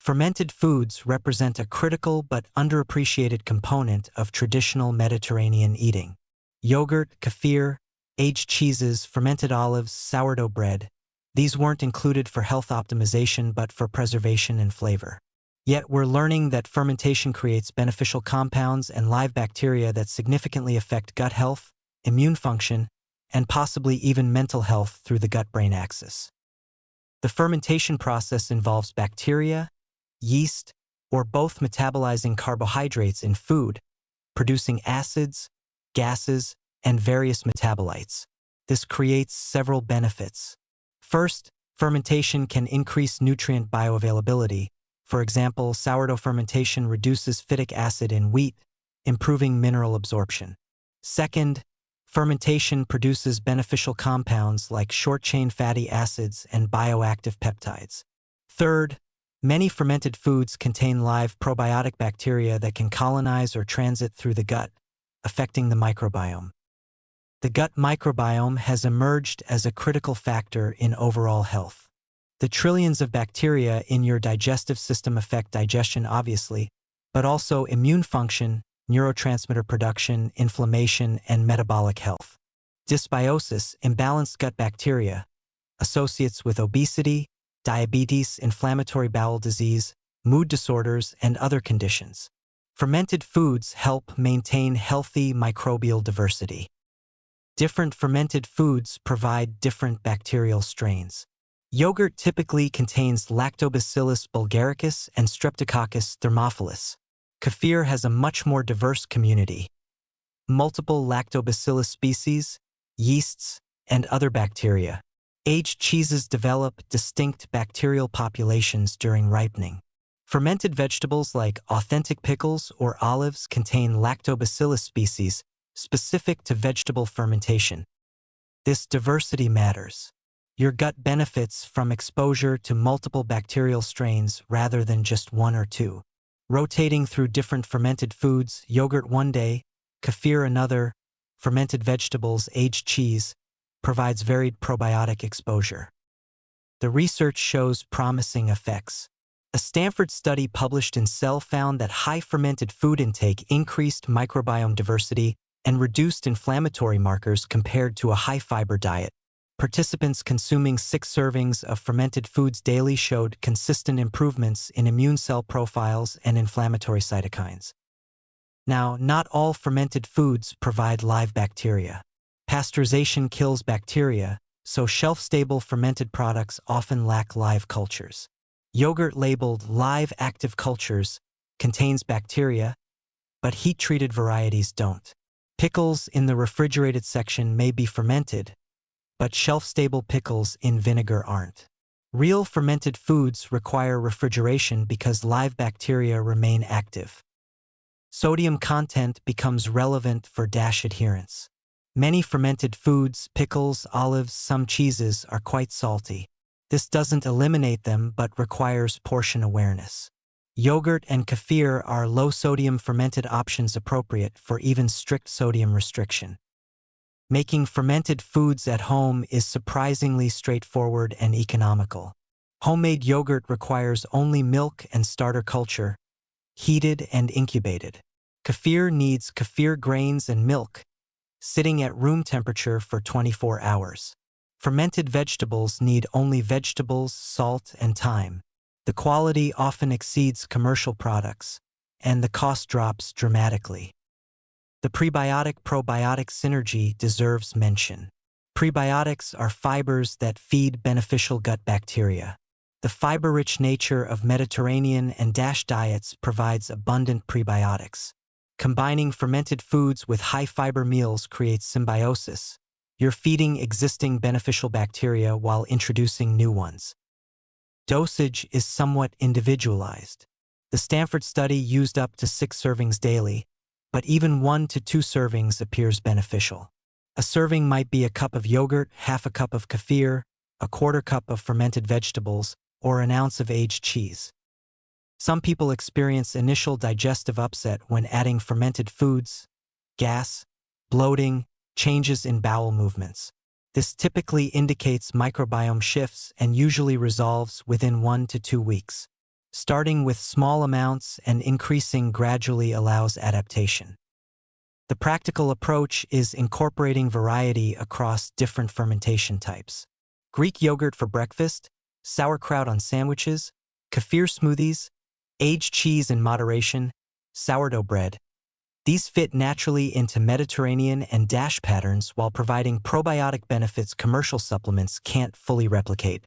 Fermented foods represent a critical but underappreciated component of traditional Mediterranean eating. Yogurt, kefir, aged cheeses, fermented olives, sourdough bread. These weren't included for health optimization but for preservation and flavor. Yet we're learning that fermentation creates beneficial compounds and live bacteria that significantly affect gut health, immune function, and possibly even mental health through the gut-brain axis. The fermentation process involves bacteria, yeast, or both metabolizing carbohydrates in food, producing acids, gases, and various metabolites. This creates several benefits. First, fermentation can increase nutrient bioavailability. For example, sourdough fermentation reduces phytic acid in wheat, improving mineral absorption. Second, fermentation produces beneficial compounds like short-chain fatty acids and bioactive peptides. Third, many fermented foods contain live probiotic bacteria that can colonize or transit through the gut, affecting the microbiome. The gut microbiome has emerged as a critical factor in overall health. The trillions of bacteria in your digestive system affect digestion, obviously, but also immune function, neurotransmitter production, inflammation, and metabolic health. Dysbiosis, imbalanced gut bacteria, associates with obesity, diabetes, inflammatory bowel disease, mood disorders, and other conditions. Fermented foods help maintain healthy microbial diversity. Different fermented foods provide different bacterial strains. Yogurt typically contains Lactobacillus bulgaricus and Streptococcus thermophilus. Kefir has a much more diverse community. Multiple lactobacillus species, yeasts, and other bacteria. Aged cheeses develop distinct bacterial populations during ripening. Fermented vegetables like authentic pickles or olives contain lactobacillus species specific to vegetable fermentation. This diversity matters. Your gut benefits from exposure to multiple bacterial strains rather than just one or two. Rotating through different fermented foods, yogurt one day, kefir another, fermented vegetables, aged cheese, provides varied probiotic exposure. The research shows promising effects. A Stanford study published in Cell found that high fermented food intake increased microbiome diversity and reduced inflammatory markers compared to a high-fiber diet. Participants consuming 6 servings of fermented foods daily showed consistent improvements in immune cell profiles and inflammatory cytokines. Now, not all fermented foods provide live bacteria. Pasteurization kills bacteria, so shelf-stable fermented products often lack live cultures. Yogurt labeled live active cultures contains bacteria, but heat-treated varieties don't. Pickles in the refrigerated section may be fermented, but shelf-stable pickles in vinegar aren't. Real fermented foods require refrigeration because live bacteria remain active. Sodium content becomes relevant for DASH adherence. Many fermented foods, pickles, olives, some cheeses are quite salty. This doesn't eliminate them but requires portion awareness. Yogurt and kefir are low-sodium fermented options appropriate for even strict sodium restriction. Making fermented foods at home is surprisingly straightforward and economical. Homemade yogurt requires only milk and starter culture, heated and incubated. Kefir needs kefir grains and milk, sitting at room temperature for 24 hours. Fermented vegetables need only vegetables, salt, and thyme. The quality often exceeds commercial products, and the cost drops dramatically. The prebiotic-probiotic synergy deserves mention. Prebiotics are fibers that feed beneficial gut bacteria. The fiber-rich nature of Mediterranean and DASH diets provides abundant prebiotics. Combining fermented foods with high-fiber meals creates symbiosis. You're feeding existing beneficial bacteria while introducing new ones. Dosage is somewhat individualized. The Stanford study used up to 6 servings daily, but even 1 to 2 servings appears beneficial. A serving might be a cup of yogurt, half a cup of kefir, a quarter cup of fermented vegetables, or an ounce of aged cheese. Some people experience initial digestive upset when adding fermented foods, gas, bloating, changes in bowel movements. This typically indicates microbiome shifts and usually resolves within 1 to 2 weeks. Starting with small amounts and increasing gradually allows adaptation. The practical approach is incorporating variety across different fermentation types. Greek yogurt for breakfast, sauerkraut on sandwiches, kefir smoothies, aged cheese in moderation, sourdough bread. These fit naturally into Mediterranean and DASH patterns while providing probiotic benefits commercial supplements can't fully replicate.